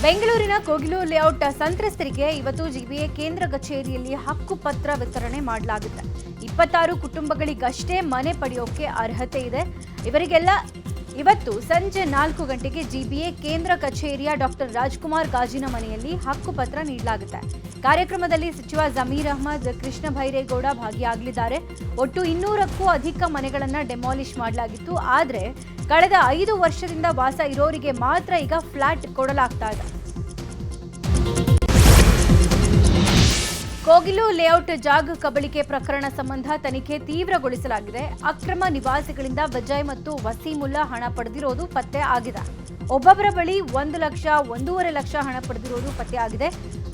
ಬೆಂಗಳೂರಿನ ಕೋಗಿಲು ಲೇಔಟ್ ಸಂತ್ರಸ್ತರಿಗೆ ಇವತ್ತು ಜಿಬಿಎ ಕೇಂದ್ರ ಕಚೇರಿಯಲ್ಲಿ ಹಕ್ಕುಪತ್ರ ವಿತರಣೆ ಮಾಡಲಾಗುತ್ತೆ. 26 ಕುಟುಂಬಗಳಿಗಷ್ಟೇ ಮನೆ ಪಡೆಯೋಕೆ ಅರ್ಹತೆ ಇದೆ. ಇವರಿಗೆಲ್ಲ ಇವತ್ತು ಸಂಜೆ 4 ಗಂಟೆಗೆ ಜಿಬಿಎ ಕೇಂದ್ರ ಕಚೇರಿಯ ಡಾಕ್ಟರ್ ರಾಜ್ಕುಮಾರ್ ಗಾಜಿನ ಮನೆಯಲ್ಲಿ ಹಕ್ಕುಪತ್ರ ನೀಡಲಾಗುತ್ತೆ. ಕಾರ್ಯಕ್ರಮದಲ್ಲಿ ಸಚಿವ ಜಮೀರ್ ಅಹ್ಮದ್, ಕೃಷ್ಣ ಭೈರೇಗೌಡ ಭಾಗಿಯಾಗಲಿದ್ದಾರೆ. ಒಟ್ಟು 200ಕ್ಕೂ ಅಧಿಕ ಮನೆಗಳನ್ನು ಡೆಮಾಲಿಷ್ ಮಾಡಲಾಗಿತ್ತು. ಆದರೆ ಕಳೆದ 5 ವರ್ಷದಿಂದ ವಾಸ ಇರೋರಿಗೆ ಮಾತ್ರ ಈಗ ಫ್ಲಾಟ್ ಕೊಡಲಾಗ್ತಾ ಇದೆ. ಕೋಗಿಲು ಲೇಔಟ್ ಜಾಗ ಕಬಳಿಕೆ ಪ್ರಕರಣ ಸಂಬಂಧ ತನಿಖೆ ತೀವ್ರಗೊಳಿಸಲಾಗಿದೆ. ಅಕ್ರಮ ನಿವಾಸಿಗಳಿಂದ ವಿಜಯ್ ಮತ್ತು ವಸೀಮುಲ್ಲಾ ಹಣ ಪಡೆದಿರೋದು ಪತ್ತೆ ಆಗಿದೆ. ಒಬ್ಬೊಬ್ಬರ ಬಳಿ 1 ಲಕ್ಷ, 1.5 ಲಕ್ಷ ಹಣ ಪಡೆದಿರೋದು ಪತ್ತೆ ಆಗಿದೆ.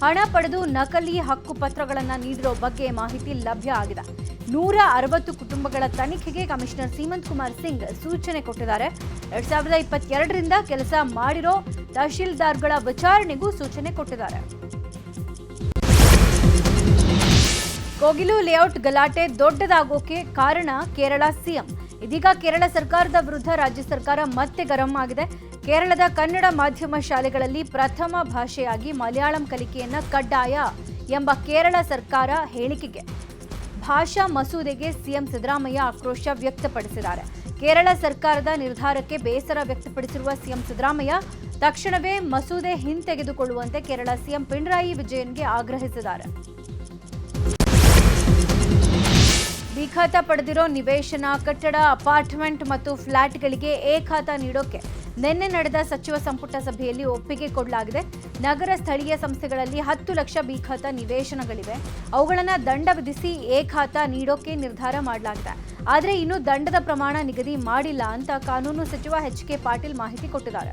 ಹಣ ಪಡೆದು ನಕಲಿ ಹಕ್ಕುಪತ್ರಗಳನ್ನು ನೀಡಿರೋ ಬಗ್ಗೆ ಮಾಹಿತಿ ಲಭ್ಯ ಆಗಿದೆ. 160 ಕುಟುಂಬಗಳ ತನಿಖೆಗೆ ಕಮಿಷನರ್ ಸೀಮಂತ್ ಕುಮಾರ್ ಸಿಂಗ್ ಸೂಚನೆ ಕೊಟ್ಟಿದ್ದಾರೆ. 2022ರಿಂದ ಕೆಲಸ ಮಾಡಿರೋ ತಹಶೀಲ್ದಾರ್ಗಳ ವಿಚಾರಣೆಗೂ ಸೂಚನೆ ಕೊಟ್ಟಿದ್ದಾರೆ. ಕೋಗಿಲು ಲೇಔಟ್ ಗಲಾಟೆ ದೊಡ್ಡದಾಗೋಕೆ ಕಾರಣ ಕೇರಳ ಸಿಎಂ. ಇದೀಗ ಕೇರಳ ಸರ್ಕಾರದ ವಿರುದ್ಧ ರಾಜ್ಯ ಸರ್ಕಾರ ಮತ್ತೆ ಗರಂ ಆಗಿದೆ. ಕೇರಳದ ಕನ್ನಡ ಮಾಧ್ಯಮ ಶಾಲೆಗಳಲ್ಲಿ ಪ್ರಥಮ ಭಾಷೆಯಾಗಿ ಮಲಯಾಳಂ ಕಲಿಕೆಯನ್ನ ಕಡ್ಡಾಯ ಎಂಬ ಕೇರಳ ಸರ್ಕಾರ ಹೇಳಿಕೆಗೆ ಭಾಷಾ ಮಸೂದೆಗೆ ಸಿಎಂ ಸಿದ್ದರಾಮಯ್ಯ ಆಕ್ರೋಶ ವ್ಯಕ್ತಪಡಿಸಿದ್ದಾರೆ. ಕೇರಳ ಸರ್ಕಾರದ ನಿರ್ಧಾರಕ್ಕೆ ಬೇಸರ ವ್ಯಕ್ತಪಡಿಸಿರುವ ಸಿಎಂ ಸಿದ್ದರಾಮಯ್ಯ ತಕ್ಷಣವೇ ಮಸೂದೆ ಹಿಂತೆಗೆದುಕೊಳ್ಳುವಂತೆ ಕೇರಳ ಸಿಎಂ ಪಿಣರಾಯಿ ವಿಜಯನ್ಗೆ ಆಗ್ರಹಿಸಿದ್ದಾರೆ. ಬಿ ಖಾತಾ ಪಡೆದಿರೋ ನಿವೇಶನ, ಕಟ್ಟಡ, ಅಪಾರ್ಟ್ಮೆಂಟ್ ಮತ್ತು ಫ್ಲಾಟ್ಗಳಿಗೆ ಎ ಖಾತಾ ನೀಡೋಕೆ ನಿನ್ನೆ ನಡೆದ ಸಚಿವ ಸಂಪುಟ ಸಭೆಯಲ್ಲಿ ಒಪ್ಪಿಗೆ ಕೊಡಲಾಗಿದೆ. ನಗರ ಸ್ಥಳೀಯ ಸಂಸ್ಥೆಗಳಲ್ಲಿ 10 ಲಕ್ಷ ಬಿ ಖಾತಾ ನಿವೇಶನಗಳಿವೆ. ಅವುಗಳನ್ನು ದಂಡ ವಿಧಿಸಿ ಎ ಖಾತಾ ನೀಡೋಕೆ ನಿರ್ಧಾರ ಮಾಡಲಾಗಿದೆ. ಆದರೆ ಇನ್ನೂ ದಂಡದ ಪ್ರಮಾಣ ನಿಗದಿ ಮಾಡಿಲ್ಲ ಅಂತ ಕಾನೂನು ಸಚಿವ ಎಚ್.ಕೆ. ಪಾಟೀಲ್ ಮಾಹಿತಿ ಕೊಟ್ಟಿದ್ದಾರೆ.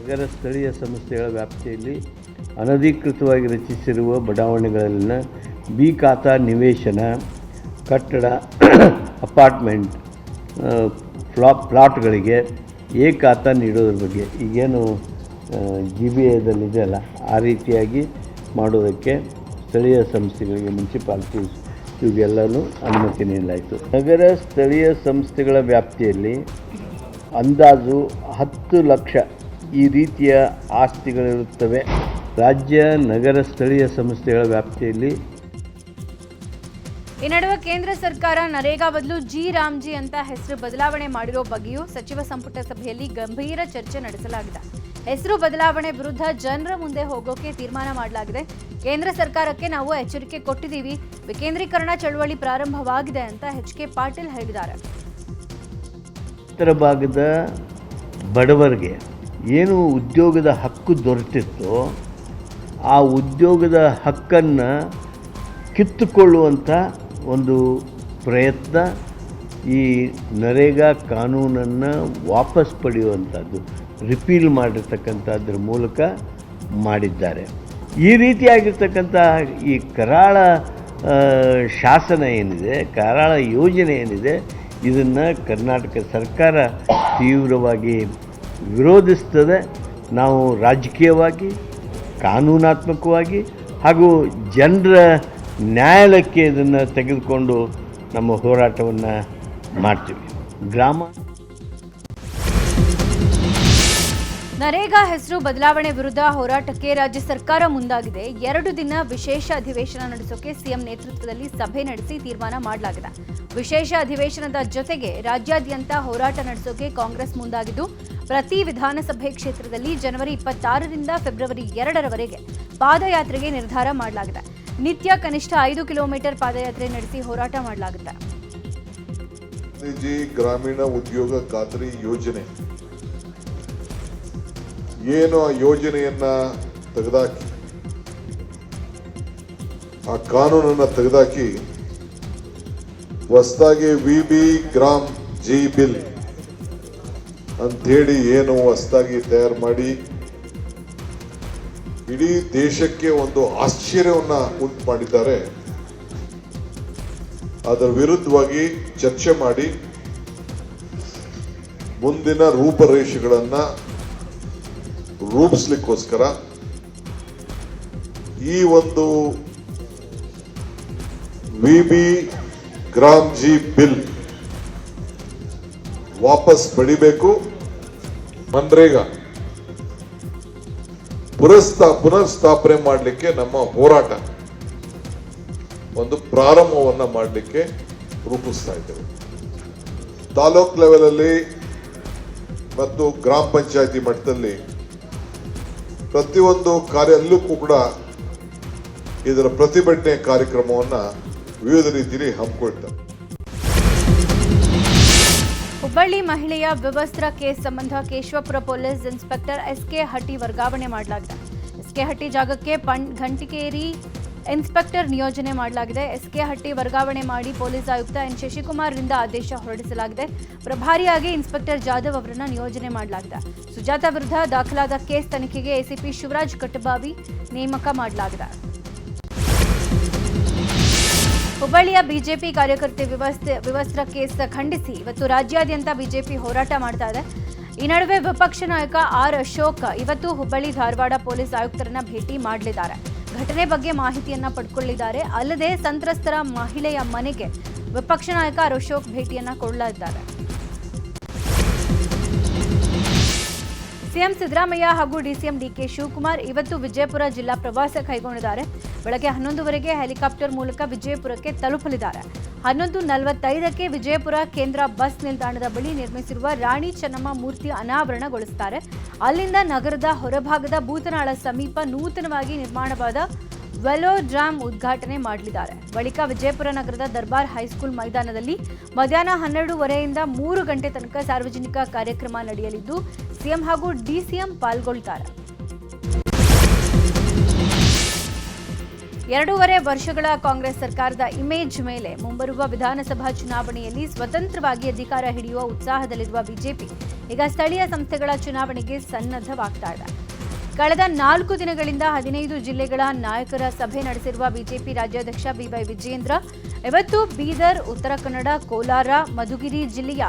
ನಗರ ಸ್ಥಳೀಯ ಸಂಸ್ಥೆಗಳ ವ್ಯಾಪ್ತಿಯಲ್ಲಿ ಅನಧಿಕೃತವಾಗಿ ರಚಿಸಿರುವ ಬಡಾವಣೆಗಳಲ್ಲಿನ ಬಿ ಖಾತಾ ನಿವೇಶನ, ಕಟ್ಟಡ, ಅಪಾರ್ಟ್ಮೆಂಟ್, ಪ್ಲಾಟ್ಗಳಿಗೆ ಎ ಖಾತಾ ನೀಡೋದ್ರ ಬಗ್ಗೆ ಈಗೇನು GBAದಲ್ಲಿದೆಯಲ್ಲ ಆ ರೀತಿಯಾಗಿ ಮಾಡೋದಕ್ಕೆ ಸ್ಥಳೀಯ ಸಂಸ್ಥೆಗಳಿಗೆ, ಮುನ್ಸಿಪಾಲಿಟೀಸ್ ಇವೆಲ್ಲನೂ ಅನುಮತಿ ನೀಡಲಾಯಿತು. ನಗರ ಸ್ಥಳೀಯ ಸಂಸ್ಥೆಗಳ ವ್ಯಾಪ್ತಿಯಲ್ಲಿ ಅಂದಾಜು 10 ಲಕ್ಷ ಈ ರೀತಿಯ ಆಸ್ತಿಗಳಿರುತ್ತವೆ. ರಾಜ್ಯ ನಗರ ಸ್ಥಳೀಯ ಸಂಸ್ಥೆಗಳ ವ್ಯಾಪ್ತಿಯಲ್ಲಿ ಈ ನಡುವೆ ಕೇಂದ್ರ ಸರ್ಕಾರ ನರೇಗಾ ಬದಲು ಜಿ ರಾಮ್ಜಿ ಅಂತ ಹೆಸರು ಬದಲಾವಣೆ ಮಾಡಿರೋ ಬಗ್ಗೆಯೂ ಸಚಿವ ಸಂಪುಟ ಸಭೆಯಲ್ಲಿ ಗಂಭೀರ ಚರ್ಚೆ ನಡೆಸಲಾಗಿದೆ. ಹೆಸರು ಬದಲಾವಣೆ ವಿರುದ್ಧ ಜನರ ಮುಂದೆ ಹೋಗೋಕೆ ತೀರ್ಮಾನ ಮಾಡಲಾಗಿದೆ. ಕೇಂದ್ರ ಸರ್ಕಾರಕ್ಕೆ ನಾವು ಎಚ್ಚರಿಕೆ ಕೊಟ್ಟಿದ್ದೀವಿ. ವಿಕೇಂದ್ರೀಕರಣ ಚಳವಳಿ ಪ್ರಾರಂಭವಾಗಿದೆ ಅಂತ ಎಚ್.ಕೆ. ಪಾಟೀಲ್ ಹೇಳಿದ್ದಾರೆ. ಉತ್ತರ ಭಾಗದ ಬಡವರಿಗೆ ಏನು ಉದ್ಯೋಗದ ಹಕ್ಕು ದೊರೆತಿತ್ತೋ ಆ ಉದ್ಯೋಗದ ಹಕ್ಕನ್ನು ಕಿತ್ತುಕೊಳ್ಳುವಂಥ ಒಂದು ಪ್ರಯತ್ನ ಈ ನರೇಗಾ ಕಾನೂನನ್ನು ವಾಪಸ್ ಪಡೆಯುವಂಥದ್ದು, ರಿಪೀಲ್ ಮಾಡಿರ್ತಕ್ಕಂಥದ್ರ ಮೂಲಕ ಮಾಡಿದ್ದಾರೆ. ಈ ರೀತಿಯಾಗಿರ್ತಕ್ಕಂಥ ಈ ಕರಾಳ ಶಾಸನ ಏನಿದೆ, ಕರಾಳ ಯೋಜನೆ ಏನಿದೆ, ಇದನ್ನು ಕರ್ನಾಟಕ ಸರ್ಕಾರ ತೀವ್ರವಾಗಿ ವಿರೋಧಿಸ್ತದೆ. ನಾವು ರಾಜಕೀಯವಾಗಿ, ಕಾನೂನಾತ್ಮಕವಾಗಿ ಹಾಗೂ ಜನರ ನ್ಯಾಯಾಲಯಕ್ಕೆ ಇದನ್ನು ತೆಗೆದುಕೊಂಡು ನಮ್ಮ ಹೋರಾಟವನ್ನು ಮಾಡ್ತೀವಿ. ನರೇಗಾ ಹೆಸರು ಬದಲಾವಣೆ ವಿರುದ್ಧ ಹೋರಾಟಕ್ಕೆ ರಾಜ್ಯ ಸರ್ಕಾರ ಮುಂದಾಗಿದೆ. 2 ದಿನ ವಿಶೇಷ ಅಧಿವೇಶನ ನಡೆಸೋಕೆ ಸಿಎಂ ನೇತೃತ್ವದಲ್ಲಿ ಸಭೆ ನಡೆಸಿ ತೀರ್ಮಾನ ಮಾಡಲಾಗಿದೆ. ವಿಶೇಷ ಅಧಿವೇಶನದ ಜೊತೆಗೆ ರಾಜ್ಯಾದ್ಯಂತ ಹೋರಾಟ ನಡೆಸೋಕೆ ಕಾಂಗ್ರೆಸ್ ಮುಂದಾಗಿದ್ದು, ಪ್ರತಿ ವಿಧಾನಸಭೆ ಕ್ಷೇತ್ರದಲ್ಲಿ ಜನವರಿ 26ರಿಂದ ಫೆಬ್ರವರಿ 2ರವರೆಗೆ ಪಾದಯಾತ್ರೆಗೆ ನಿರ್ಧಾರ ಮಾಡಲಾಗಿದೆ. ನಿತ್ಯ ಕನಿಷ್ಠ 5 ಕಿಲೋಮೀಟರ್ ಪಾದಯಾತ್ರೆ ನಡೆಸಿ ಹೋರಾಟ ಮಾಡಲಾಗುತ್ತೆ. ಗ್ರಾಮೀಣ ಉದ್ಯೋಗ ಖಾತ್ರಿ ಯೋಜನೆ ಏನು, ಆ ಯೋಜನೆಯನ್ನ ತೆಗೆದಾಕಿ, ಆ ಕಾನೂನನ್ನು ತೆಗೆದಾಕಿ ಹೊಸದಾಗಿ ವಿಬಿ ಗ್ರಾಮ್ ಜಿ ಬಿಲ್ ಅಂಥೇಳಿ ಏನು ಹೊಸದಾಗಿ ತಯಾರು ಮಾಡಿ ಇಡೀ ದೇಶಕ್ಕೆ ಒಂದು ಆಶ್ಚರ್ಯವನ್ನ ಉಂಟು ಮಾಡಿದ್ದಾರೆ. ಅದರ ವಿರುದ್ಧವಾಗಿ ಚರ್ಚೆ ಮಾಡಿ ಮುಂದಿನ ರೂಪರೇಷೆಗಳನ್ನ ರೂಪಿಸ್ಲಿಕ್ಕೋಸ್ಕರ ಈ ಒಂದು ವಿಬಿ ಗ್ರಾಮ್ ಜಿ ಬಿಲ್ ವಾಪಸ್ ಪಡಿಬೇಕು. ಮನ್ರೇಗಾ ಪುನರ್ಸ್ಥಾಪನೆ ಮಾಡಲಿಕ್ಕೆ ನಮ್ಮ ಹೋರಾಟ ಒಂದು ಪ್ರಾರಂಭವನ್ನ ಮಾಡಲಿಕ್ಕೆ ರೂಪಿಸ್ತಾ ಇದ್ದೇವೆ. ತಾಲೂಕ್ ಲೆವೆಲ್ ಅಲ್ಲಿ ಮತ್ತು ಗ್ರಾಮ ಪಂಚಾಯತಿ ಮಟ್ಟದಲ್ಲಿ ಪ್ರತಿಯೊಂದು ಅಲ್ಲೂ ಕೂಡ ಇದರ ಪ್ರತಿಭಟನೆ ಕಾರ್ಯಕ್ರಮವನ್ನ ವಿವಿಧ ರೀತಿಯಲ್ಲಿ ಹಮ್ಮಿಕೊಳ್ತಾರೆ. ಹುಬ್ಬಳ್ಳಿ ಮಹಿಳೆಯ ವಿವಸ್ತ್ರ ಕೇಸ್ ಸಂಬಂಧ ಕೇಶವಪುರ ಪೊಲೀಸ್ ಇನ್ಸ್ಪೆಕ್ಟರ್ ಎಸ್ಕೆ ಹಟ್ಟಿ ವರ್ಗಾವಣೆ ಮಾಡಲಾಗಿದೆ. ಎಸ್ಕೆ ಹಟ್ಟಿ ಜಾಗಕ್ಕೆ ಘಂಟಿಕೇರಿ ಇನ್ಸ್ಪೆಕ್ಟರ್ ನಿಯೋಜನೆ ಮಾಡಲಾಗಿದೆ. ಎಸ್ಕೆ ಹಟ್ಟಿ ವರ್ಗಾವಣೆ ಮಾಡಿ ಪೊಲೀಸ್ ಆಯುಕ್ತ ಎನ್ ಶಶಿಕುಮಾರ್ರಿಂದ ಆದೇಶ ಹೊರಡಿಸಲಾಗಿದೆ. ಪ್ರಭಾರಿಯಾಗಿ ಇನ್ಸ್ಪೆಕ್ಟರ್ ಜಾಧವ್ ಅವರನ್ನು ನಿಯೋಜನೆ ಮಾಡಲಾಗಿದೆ. ಸುಜಾತ ವಿರುದ್ಧ ದಾಖಲಾದ ಕೇಸ್ ತನಿಖೆಗೆ ಎಸಿಪಿ ಶಿವರಾಜ್ ಕಟ್ಟಬಾವಿ ನೇಮಕ ಮಾಡಲಾಗಿದೆ. ಹುಬ್ಬಳ್ಳಿಯ ಬಿಜೆಪಿ ಕಾರ್ಯಕರ್ತೆ ವಿವಸ್ತ್ರ ಕೇಸ್ ಖಂಡಿಸಿ ಇವತ್ತು ರಾಜ್ಯಾದ್ಯಂತ ಬಿಜೆಪಿ ಹೋರಾಟ ಮಾಡ್ತಾ ಇದೆ. ಈ ನಡುವೆ ವಿಪಕ್ಷ ನಾಯಕ ಆರ್ ಅಶೋಕ್ ಇವತ್ತು ಹುಬ್ಬಳ್ಳಿ ಧಾರವಾಡ ಪೊಲೀಸ್ ಆಯುಕ್ತರನ್ನ ಭೇಟಿ ಮಾಡಲಿದ್ದಾರೆ. ಘಟನೆ ಬಗ್ಗೆ ಮಾಹಿತಿಯನ್ನ ಪಡ್ಕೊಳ್ಳಿದ್ದಾರೆ. ಅಲ್ಲದೆ ಸಂತ್ರಸ್ತರ ಮಹಿಳೆಯ ಮನೆಗೆ ವಿಪಕ್ಷ ನಾಯಕ ಆರ್ ಅಶೋಕ್ ಭೇಟಿಯನ್ನ ಕೊಡಲಿದ್ದಾರೆ. ಸಿಎಂ ಸಿದ್ದರಾಮಯ್ಯ ಹಾಗೂ ಡಿಸಿಎಂ ಡಿಕೆ ಶಿವಕುಮಾರ್ ಇವತ್ತು ವಿಜಯಪುರ ಜಿಲ್ಲಾ ಪ್ರವಾಸ ಕೈಗೊಂಡಿದ್ದಾರೆ. ಬೆಳಗ್ಗೆ 11ವರೆಗೆ ಹೆಲಿಕಾಪ್ಟರ್ ಮೂಲಕ ವಿಜಯಪುರಕ್ಕೆ ತಲುಪಲಿದ್ದಾರೆ. 11:45ಕ್ಕೆ ವಿಜಯಪುರ ಕೇಂದ್ರ ಬಸ್ ನಿಲ್ದಾಣದ ಬಳಿ ನಿರ್ಮಿಸಿರುವ ರಾಣಿ ಚೆನ್ನಮ್ಮ ಮೂರ್ತಿ ಅನಾವರಣಗೊಳಿಸುತ್ತಾರೆ. ಅಲ್ಲಿಂದ ನಗರದ ಹೊರಭಾಗದ ಭೂತನಾಳ ಸಮೀಪ ನೂತನವಾಗಿ ನಿರ್ಮಾಣವಾದ ವೆಲೋಡ್ರಾಮ್ ಉದ್ಘಾಟನೆ ಮಾಡಲಿದ್ದಾರೆ. ಬಳಿಕ ವಿಜಯಪುರ ನಗರದ ದರ್ಬಾರ್ ಹೈಸ್ಕೂಲ್ ಮೈದಾನದಲ್ಲಿ ಮಧ್ಯಾಹ್ನ 12:30ರಿಂದ 3 ಗಂಟೆ ತನಕ ಸಾರ್ವಜನಿಕ ಕಾರ್ಯಕ್ರಮ ನಡೆಯಲಿದ್ದು ಸಿಎಂ ಹಾಗೂ ಡಿಸಿಎಂ ಪಾಲ್ಗೊಳ್ಳುತ್ತಾರೆ. 2.5 ವರ್ಷಗಳ ಕಾಂಗ್ರೆಸ್ ಸರ್ಕಾರದ ಇಮೇಜ್ ಮೇಲೆ ಮುಂಬರುವ ವಿಧಾನಸಭಾ ಚುನಾವಣೆಯಲ್ಲಿ ಸ್ವತಂತ್ರವಾಗಿ ಅಧಿಕಾರ ಹಿಡಿಯುವ ಉತ್ಸಾಹದಲ್ಲಿರುವ ಬಿಜೆಪಿ ಈಗ ಸ್ಥಳೀಯ ಸಂಸ್ಥೆಗಳ ಚುನಾವಣೆಗೆ ಸನ್ನದ್ಧವಾಗ್ತಾ ಇದೆ. ಕಳೆದ 4 ದಿನಗಳಿಂದ 15 ಜಿಲ್ಲೆಗಳ ನಾಯಕರ ಸಭೆ ನಡೆಸಿರುವ ಬಿಜೆಪಿ ರಾಜ್ಯಾಧ್ಯಕ್ಷ ಬಿವೈ ವಿಜಯೇಂದ್ರ ಇವತ್ತು ಬೀದರ್, ಉತ್ತರ ಕನ್ನಡ, ಕೋಲಾರ, ಮಧುಗಿರಿ ಜಿಲ್ಲೆಯ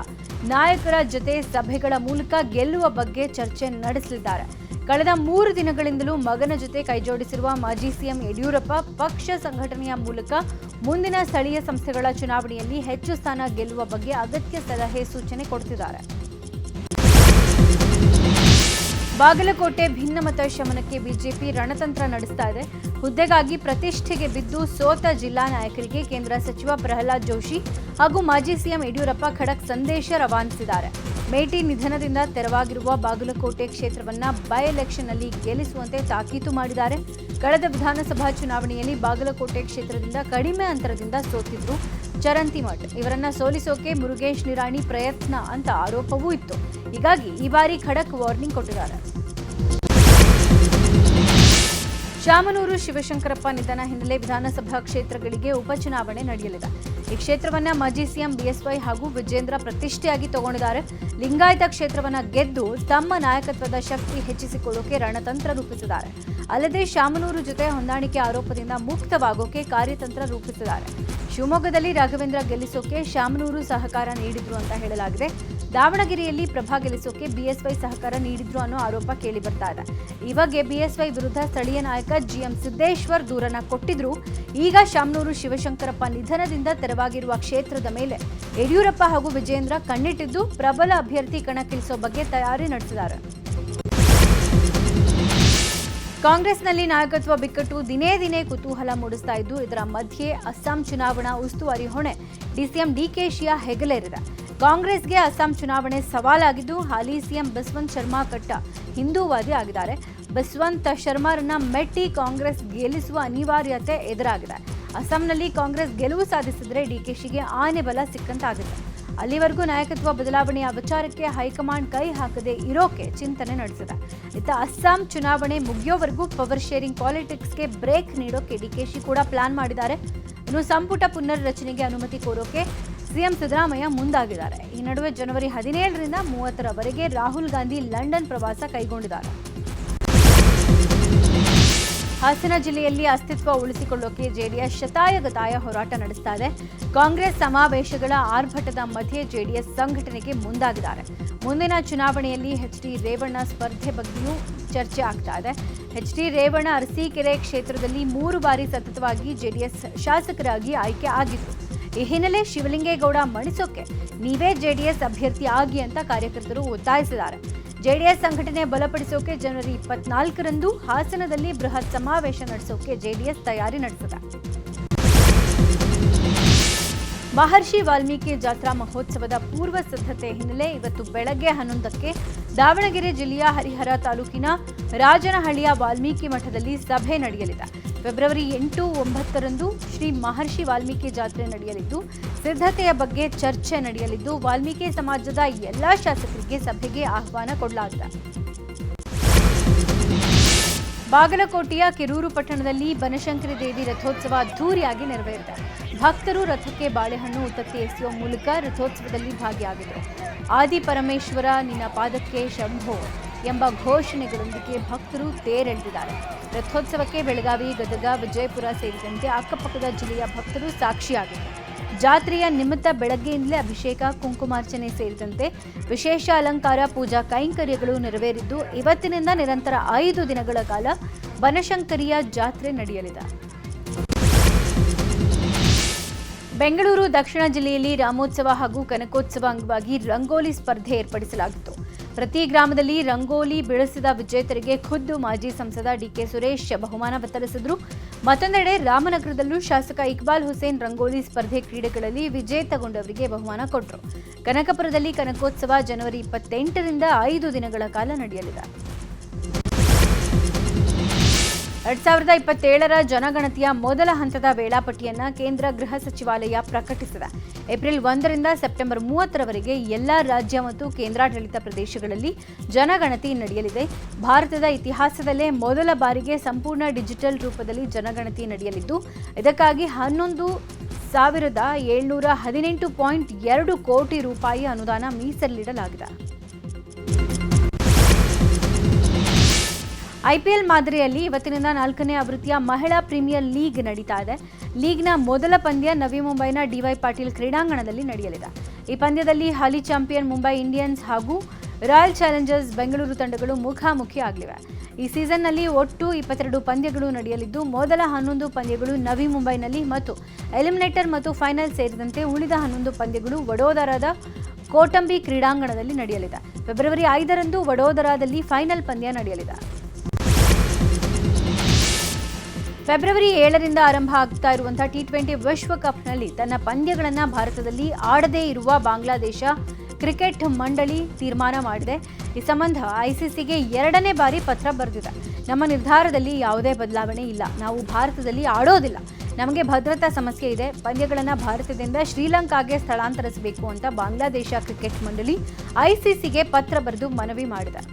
ನಾಯಕರ ಜೊತೆ ಸಭೆಗಳ ಮೂಲಕ ಗೆಲ್ಲುವ ಬಗ್ಗೆ ಚರ್ಚೆ ನಡೆಸಲಿದ್ದಾರೆ. ಕಳೆದ 3 ದಿನಗಳಿಂದಲೂ ಮಗನ ಜೊತೆ ಕೈಜೋಡಿಸಿರುವ ಮಾಜಿ ಸಿಎಂ ಯಡಿಯೂರಪ್ಪ ಪಕ್ಷ ಸಂಘಟನೆಯ ಮೂಲಕ ಮುಂದಿನ ಸ್ಥಳೀಯ ಸಂಸ್ಥೆಗಳ ಚುನಾವಣೆಯಲ್ಲಿ ಹೆಚ್ಚು ಸ್ಥಾನ ಗೆಲ್ಲುವ ಬಗ್ಗೆ ಅಗತ್ಯ ಸಲಹೆ ಸೂಚನೆ ಕೊಡುತ್ತಿದ್ದಾರೆ. ಬಾಗಲಕೋಟೆ ಭಿನ್ನಮತ ಶಮನಕ್ಕೆ ಬಿಜೆಪಿ ರಣತಂತ್ರ ನಡೆಸ್ತಾ ಇದೆ. ಹುದ್ದೆಗಾಗಿ ಪ್ರತಿಷ್ಠೆಗೆ ಬಿದ್ದು ಸೋತ ಜಿಲ್ಲಾ ನಾಯಕರಿಗೆ ಕೇಂದ್ರ ಸಚಿವ ಪ್ರಹ್ಲಾದ್ ಜೋಶಿ ಹಾಗೂ ಮಾಜಿ ಸಿಎಂ ಯಡಿಯೂರಪ್ಪ ಖಡಕ್ ಸಂದೇಶ ರವಾನಿಸಿದ್ದಾರೆ. ಮೇಟಿ ನಿಧನದಿಂದ ತೆರವಾಗಿರುವ ಬಾಗಲಕೋಟೆ ಕ್ಷೇತ್ರವನ್ನ ಬೈ ಎಲೆಕ್ಷನ್ನಲ್ಲಿ ಗೆಲ್ಲಿಸುವಂತೆ ತಾಕೀತು ಮಾಡಿದ್ದಾರೆ. ಕಳೆದ ವಿಧಾನಸಭಾ ಚುನಾವಣೆಯಲ್ಲಿ ಬಾಗಲಕೋಟೆ ಕ್ಷೇತ್ರದಿಂದ ಕಡಿಮೆ ಅಂತರದಿಂದ ಸೋತಿದ್ರು ಚರಂತಿಮಠ್. ಇವರನ್ನ ಸೋಲಿಸೋಕೆ ಮುರುಗೇಶ್ ನಿರಾಣಿ ಪ್ರಯತ್ನ ಅಂತ ಆರೋಪವೂ ಇತ್ತು. ಹೀಗಾಗಿ ಈ ಬಾರಿ ಖಡಕ್ ವಾರ್ನಿಂಗ್ ಕೊಟ್ಟಿದ್ದಾರೆ. ಶಾಮನೂರು ಶಿವಶಂಕರಪ್ಪ ನಿಧನ ಹಿನ್ನೆಲೆ ವಿಧಾನಸಭಾ ಕ್ಷೇತ್ರಗಳಿಗೆ ಉಪಚುನಾವಣೆ ನಡೆಯಲಿದೆ. ಈ ಕ್ಷೇತ್ರವನ್ನ ಮಾಜಿ ಸಿಎಂ ಬಿಎಸ್ವೈ ಹಾಗೂ ವಿಜೇಂದ್ರ ಪ್ರತಿಷ್ಠೆಯಾಗಿ ತಗೊಂಡಿದ್ದಾರೆ. ಲಿಂಗಾಯತ ಕ್ಷೇತ್ರವನ್ನ ಗೆದ್ದು ತಮ್ಮ ನಾಯಕತ್ವದ ಶಕ್ತಿ ಹೆಚ್ಚಿಸಿಕೊಳ್ಳೋಕೆ ರಣತಂತ್ರ ರೂಪಿಸಿದ್ದಾರೆ. ಅಲ್ಲದೆ ಶಾಮನೂರು ಜೊತೆ ಹೊಂದಾಣಿಕೆ ಆರೋಪದಿಂದ ಮುಕ್ತವಾಗೋಕೆ ಕಾರ್ಯತಂತ್ರ ರೂಪಿಸಿದ್ದಾರೆ. ಶಿವಮೊಗ್ಗದಲ್ಲಿ ರಾಘವೇಂದ್ರ ಗೆಲ್ಲಿಸೋಕೆ ಶಾಮನೂರು ಸಹಕಾರ ನೀಡಿದ್ರು ಅಂತ ಹೇಳಲಾಗಿದೆ. ದಾವಣಗೆರೆಯಲ್ಲಿ ಪ್ರಭಾ ಗೆಲ್ಲಿಸೋಕೆ ಬಿಎಸ್ವೈ ಸಹಕಾರ ನೀಡಿದ್ರು ಅನ್ನೋ ಆರೋಪ ಕೇಳಿ ಬರ್ತಾ ಇದೆ. ಈ ಬಗ್ಗೆ ಬಿಎಸ್ವೈ ವಿರುದ್ಧ ಸ್ಥಳೀಯ ನಾಯಕ ಜಿಎಂ ಸಿದ್ದೇಶ್ವರ್ ದೂರನ್ನ ಕೊಟ್ಟಿದ್ರು. ಈಗ ಶಾಮನೂರು ಶಿವಶಂಕರಪ್ಪ ನಿಧನದಿಂದ ತೆರವಾಗಿರುವ ಕ್ಷೇತ್ರದ ಮೇಲೆ ಯಡಿಯೂರಪ್ಪ ಹಾಗೂ ವಿಜೇಂದ್ರ ಕಣ್ಣಿಟ್ಟಿದ್ದು ಪ್ರಬಲ ಅಭ್ಯರ್ಥಿ ಕಣಕ್ಕಿಳಿಸೋ ಬಗ್ಗೆ ತಯಾರಿ ನಡೆಸಿದ್ದಾರೆ. ಕಾಂಗ್ರೆಸ್ನಲ್ಲಿ ನಾಯಕತ್ವ ಬಿಕ್ಕಟ್ಟು ದಿನೇ ದಿನೇ ಕುತೂಹಲ ಮೂಡಿಸ್ತಾ ಇದ್ದು ಇದರ ಮಧ್ಯೆ ಅಸ್ಸಾಂ ಚುನಾವಣಾ ಉಸ್ತುವಾರಿ ಹೊಣೆ ಡಿಸಿಎಂ ಡಿಕೆಶಿಯ ಹೆಗಲೇರಿದೆ. ಕಾಂಗ್ರೆಸ್ಗೆ ಅಸ್ಸಾಂ ಚುನಾವಣೆ ಸವಾಲಾಗಿದ್ದು ಹಾಲಿ ಸಿಎಂ ಬಸವಂತ್ ಶರ್ಮಾ ಕಟ್ಟ ಹಿಂದೂವಾದಿ ಆಗಿದ್ದಾರೆ. ಬಸವಂತ್ ಶರ್ಮಾರನ್ನ ಮೆಟ್ಟಿ ಕಾಂಗ್ರೆಸ್ ಗೆಲ್ಲಿಸುವ ಅನಿವಾರ್ಯತೆ ಎದುರಾಗಿದೆ. ಅಸ್ಸಾಂನಲ್ಲಿ ಕಾಂಗ್ರೆಸ್ ಗೆಲುವು ಸಾಧಿಸಿದರೆ ಡಿಕೆಶಿಗೆ ಆನೆ ಬಲ ಸಿಕ್ಕಂತಾಗಿದೆ. ಅಲ್ಲಿವರೆಗೂ ನಾಯಕತ್ವ ಬದಲಾವಣೆಯ ವಿಚಾರಕ್ಕೆ ಹೈಕಮಾಂಡ್ ಕೈ ಹಾಕದೆ ಇರೋಕೆ ಚಿಂತನೆ ನಡೆಸಿದೆ. ಇತ್ತ ಅಸ್ಸಾಂ ಚುನಾವಣೆ ಮುಗಿಯೋವರೆಗೂ ಪವರ್ ಶೇರಿಂಗ್ ಪಾಲಿಟಿಕ್ಸ್ಗೆ ಬ್ರೇಕ್ ನೀಡೋಕೆ ಡಿಕೆಶಿ ಕೂಡ ಪ್ಲಾನ್ ಮಾಡಿದ್ದಾರೆ. ಇನ್ನು ಸಂಪುಟ ಪುನರ್ ರಚನೆಗೆ ಅನುಮತಿ ಕೋರೋಕೆ ಸಿಎಂ ಸಿದ್ದರಾಮಯ್ಯ ಮುಂದಾಗಿದ್ದಾರೆ. ಈ ನಡುವೆ ಜನವರಿ 17ರಿಂದ 30ರವರೆಗೆ ರಾಹುಲ್ ಗಾಂಧಿ ಲಂಡನ್ ಪ್ರವಾಸ ಕೈಗೊಂಡಿದ್ದಾರೆ. ಹಾಸನ ಜಿಲ್ಲೆಯಲ್ಲಿ ಅಸ್ತಿತ್ವ ಉಳಿಸಿಕೊಳ್ಳೋಕೆ ಜೆಡಿಎಸ್ ಶತಾಯಗತಾಯ ಹೋರಾಟ ನಡೆಸ್ತಾ ಇದೆ. ಕಾಂಗ್ರೆಸ್ ಸಮಾವೇಶಗಳ ಆರ್ಭಟದ ಮಧ್ಯೆ ಜೆಡಿಎಸ್ ಸಂಘಟನೆಗೆ ಮುಂದಾಗಿದ್ದಾರೆ. ಮುಂದಿನ ಚುನಾವಣೆಯಲ್ಲಿ ಎಚ್ಡಿ ರೇವಣ್ಣ ಸ್ಪರ್ಧೆ ಬಗ್ಗೆಯೂ ಚರ್ಚೆ ಆಗ್ತಾ ಇದೆ. ಎಚ್ಡಿ ರೇವಣ್ಣ ಅರಸೀಕೆರೆ ಕ್ಷೇತ್ರದಲ್ಲಿ 3 ಬಾರಿ ಸತತವಾಗಿ ಜೆಡಿಎಸ್ ಶಾಸಕರಾಗಿ ಆಯ್ಕೆ ಆಗಿದ್ರು. ಈ ಹಿನ್ನೆಲೆ ಶಿವಲಿಂಗೇಗೌಡ ಮಣಿಸೋಕೆ ನೀವೇ ಜೆಡಿಎಸ್ ಅಭ್ಯರ್ಥಿ ಆಗಿ ಅಂತ ಕಾರ್ಯಕರ್ತರು ಒತ್ತಾಯಿಸಿದ್ದಾರೆ. ಜೆಡಿಎಸ್ ಸಂಘಟನೆ ಬಲಪಡಿಸೋಕೆ ಜನವರಿ 24ರಂದು ಹಾಸನದಲ್ಲಿ ಬೃಹತ್ ಸಮಾವೇಶ ನಡೆಸೋಕೆ ಜೆಡಿಎಸ್ ತಯಾರಿ ನಡೆಸಿದೆ. ಮಹರ್ಷಿ ವಾಲ್ಮೀಕಿ ಜಾತ್ರಾ ಮಹೋತ್ಸವದ ಪೂರ್ವ ಸಿದ್ಧತೆ ಹಿನ್ನೆಲೆ ಇವತ್ತು ಬೆಳಗ್ಗೆ 11ಕ್ಕೆ ದಾವಣಗೆರೆ ಜಿಲ್ಲೆಯ ಹರಿಹರ ತಾಲೂಕಿನ ರಾಜನಹಳ್ಳಿಯ ವಾಲ್ಮೀಕಿ ಮಠದಲ್ಲಿ ಸಭೆ ನಡೆಯಲಿದೆ. ಫೆಬ್ರವರಿ 8, 9ರಂದು ಶ್ರೀ ಮಹರ್ಷಿ ವಾಲ್ಮೀಕಿ ಜಾತ್ರೆ ನಡೆಯಲಿದ್ದು ಸಿದ್ಧತೆಯ ಬಗ್ಗೆ ಚರ್ಚೆ ನಡೆಯಲಿದ್ದು ವಾಲ್ಮೀಕಿ ಸಮಾಜದ ಎಲ್ಲಾ ಶಾಸಕರಿಗೆ ಸಭೆಗೆ ಆಹ್ವಾನ ಕೊಡಲಾಗಿದೆ. ಬಾಗಲಕೋಟೆಯ ಕಿರೂರು ಪಟ್ಟಣದಲ್ಲಿ ಬನಶಂಕರಿ ದೇವಿ ರಥೋತ್ಸವ ಅದ್ದೂರಿಯಾಗಿ ನೆರವೇರಿದೆ. ಭಕ್ತರು ರಥಕ್ಕೆ ಬಾಳೆಹಣ್ಣು ಉತ್ತತ್ತಿ ಎಸೆಯುವ ಮೂಲಕ ರಥೋತ್ಸವದಲ್ಲಿ ಭಾಗಿಯಾಗಿದ್ದರು. ಆದಿ ಪರಮೇಶ್ವರ ನಿನ್ನ ಪಾದಕ್ಕೆ ಶಂಭೋ ಎಂಬ ಘೋಷಣೆಗಳೊಂದಿಗೆ ಭಕ್ತರು ತೇರೆಳೆದಿದ್ದಾರೆ. ರಥೋತ್ಸವಕ್ಕೆ ಬೆಳಗಾವಿ, ಗದಗ, ವಿಜಯಪುರ ಸೇರಿದಂತೆ ಅಕ್ಕಪಕ್ಕದ ಜಿಲ್ಲೆಯ ಭಕ್ತರು ಸಾಕ್ಷಿಯಾಗಿದ್ದರು. ಜಾತ್ರೆಯ ನಿಮಿತ್ತ ಬೆಳಗ್ಗೆಯಿಂದಲೇ ಅಭಿಷೇಕ, ಕುಂಕುಮಾರ್ಚನೆ ಸೇರಿದಂತೆ ವಿಶೇಷ ಅಲಂಕಾರ, ಪೂಜಾ ಕೈಂಕರ್ಯಗಳು ನೆರವೇರಿದ್ದು ಇವತ್ತಿನಿಂದ ನಿರಂತರ 5 ದಿನಗಳ ಕಾಲ ಬನಶಂಕರಿಯ ಜಾತ್ರೆ ನಡೆಯಲಿದೆ. ಬೆಂಗಳೂರು ದಕ್ಷಿಣ ಜಿಲ್ಲೆಯಲ್ಲಿ ರಾಮೋತ್ಸವ ಹಾಗೂ ಕನಕೋತ್ಸವ ಅಂಗವಾಗಿ ರಂಗೋಲಿ ಸ್ಪರ್ಧೆ ಏರ್ಪಡಿಸಲಾಗಿತ್ತು. ಪ್ರತಿ ಗ್ರಾಮದಲ್ಲಿ ರಂಗೋಲಿ ಬಿಡಿಸಿದ ವಿಜೇತರಿಗೆ ಖುದ್ದು ಮಾಜಿ ಸಂಸದ ಡಿಕೆ ಸುರೇಶ್ ಬಹುಮಾನ ವಿತರಿಸಿದರು. ಮತ್ತೊಂದೆಡೆ ರಾಮನಗರದಲ್ಲೂ ಶಾಸಕ ಇಕ್ಬಾಲ್ ಹುಸೇನ್ ರಂಗೋಲಿ ಸ್ಪರ್ಧೆ ಕ್ರೀಡೆಗಳಲ್ಲಿ ವಿಜೇತಗೊಂಡವರಿಗೆ ಬಹುಮಾನ ಕೊಟ್ಟರು. ಕನಕಪುರದಲ್ಲಿ ಕನಕೋತ್ಸವ ಜನವರಿ 28ರಿಂದ 5 ದಿನಗಳ ಕಾಲ ನಡೆಯಲಿದೆ. 2027ರ ಜನಗಣತಿಯ ಮೊದಲ ಹಂತದ ವೇಳಾಪಟ್ಟಿಯನ್ನು ಕೇಂದ್ರ ಗೃಹ ಸಚಿವಾಲಯ ಪ್ರಕಟಿಸಿದೆ. ಏಪ್ರಿಲ್ 1ರಿಂದ ಸೆಪ್ಟೆಂಬರ್ 30ರವರೆಗೆ ಎಲ್ಲಾ ರಾಜ್ಯ ಮತ್ತು ಕೇಂದ್ರಾಡಳಿತ ಪ್ರದೇಶಗಳಲ್ಲಿ ಜನಗಣತಿ ನಡೆಯಲಿದೆ. ಭಾರತದ ಇತಿಹಾಸದಲ್ಲೇ ಮೊದಲ ಬಾರಿಗೆ ಸಂಪೂರ್ಣ ಡಿಜಿಟಲ್ ರೂಪದಲ್ಲಿ ಜನಗಣತಿ ನಡೆಯಲಿದ್ದು ಇದಕ್ಕಾಗಿ 11,718.2 ಕೋಟಿ ರೂಪಾಯಿ ಅನುದಾನ ಮೀಸಲಿಡಲಾಗಿದೆ. ಐಪಿಎಲ್ ಮಾದರಿಯಲ್ಲಿ ಇವತ್ತಿನಿಂದ 4ನೇ ಆವೃತ್ತಿಯ ಮಹಿಳಾ ಪ್ರೀಮಿಯರ್ ಲೀಗ್ ನಡೀತಾ ಇದೆ. ಲೀಗ್ನ ಮೊದಲ ಪಂದ್ಯ ನವಿ ಮುಂಬೈನ ಡಿವೈ ಪಾಟೀಲ್ ಕ್ರೀಡಾಂಗಣದಲ್ಲಿ ನಡೆಯಲಿದೆ. ಈ ಪಂದ್ಯದಲ್ಲಿ ಹಾಲಿ ಚಾಂಪಿಯನ್ ಮುಂಬೈ ಇಂಡಿಯನ್ಸ್ ಹಾಗೂ ರಾಯಲ್ ಚಾಲೆಂಜರ್ಸ್ ಬೆಂಗಳೂರು ತಂಡಗಳು ಮುಖಾಮುಖಿ ಆಗಲಿವೆ. ಈ ಸೀಸನ್ನಲ್ಲಿ ಒಟ್ಟು 22 ಪಂದ್ಯಗಳು ನಡೆಯಲಿದ್ದು ಮೊದಲ 11 ಪಂದ್ಯಗಳು ನವಿ ಮುಂಬೈನಲ್ಲಿ ಮತ್ತು ಎಲಿಮಿನೇಟರ್ ಮತ್ತು ಫೈನಲ್ ಸೇರಿದಂತೆ ಉಳಿದ 11 ಪಂದ್ಯಗಳು ವಡೋದರಾದ ಕೋಟಂಬಿ ಕ್ರೀಡಾಂಗಣದಲ್ಲಿ ನಡೆಯಲಿದೆ. ಫೆಬ್ರವರಿ 5ರಂದು ವಡೋದರಾದಲ್ಲಿ ಫೈನಲ್ ಪಂದ್ಯ ನಡೆಯಲಿದೆ. ಫೆಬ್ರವರಿ 7ರಿಂದ ಆರಂಭ ಆಗ್ತಾ ಇರುವಂತಹ T20 ವಿಶ್ವಕಪ್ನಲ್ಲಿ ತನ್ನ ಪಂದ್ಯಗಳನ್ನು ಭಾರತದಲ್ಲಿ ಆಡದೇ ಇರುವ ಬಾಂಗ್ಲಾದೇಶ ಕ್ರಿಕೆಟ್ ಮಂಡಳಿ ತೀರ್ಮಾನ ಮಾಡಿದೆ. ಈ ಸಂಬಂಧ ಐಸಿಸಿಗೆ 2ನೇ ಬಾರಿ ಪತ್ರ ಬರೆದಿದೆ. ನಮ್ಮ ನಿರ್ಧಾರದಲ್ಲಿ ಯಾವುದೇ ಬದಲಾವಣೆ ಇಲ್ಲ. ನಾವು ಭಾರತದಲ್ಲಿ ಆಡೋದಿಲ್ಲ. ನಮಗೆ ಭದ್ರತಾ ಸಮಸ್ಯೆ ಇದೆ. ಪಂದ್ಯಗಳನ್ನು ಭಾರತದಿಂದ ಶ್ರೀಲಂಕಾಗೆ ಸ್ಥಳಾಂತರಿಸಬೇಕು ಅಂತ ಬಾಂಗ್ಲಾದೇಶ ಕ್ರಿಕೆಟ್ ಮಂಡಳಿ ಐಸಿಸಿಗೆ ಪತ್ರ ಬರೆದು ಮನವಿ ಮಾಡಿದೆ.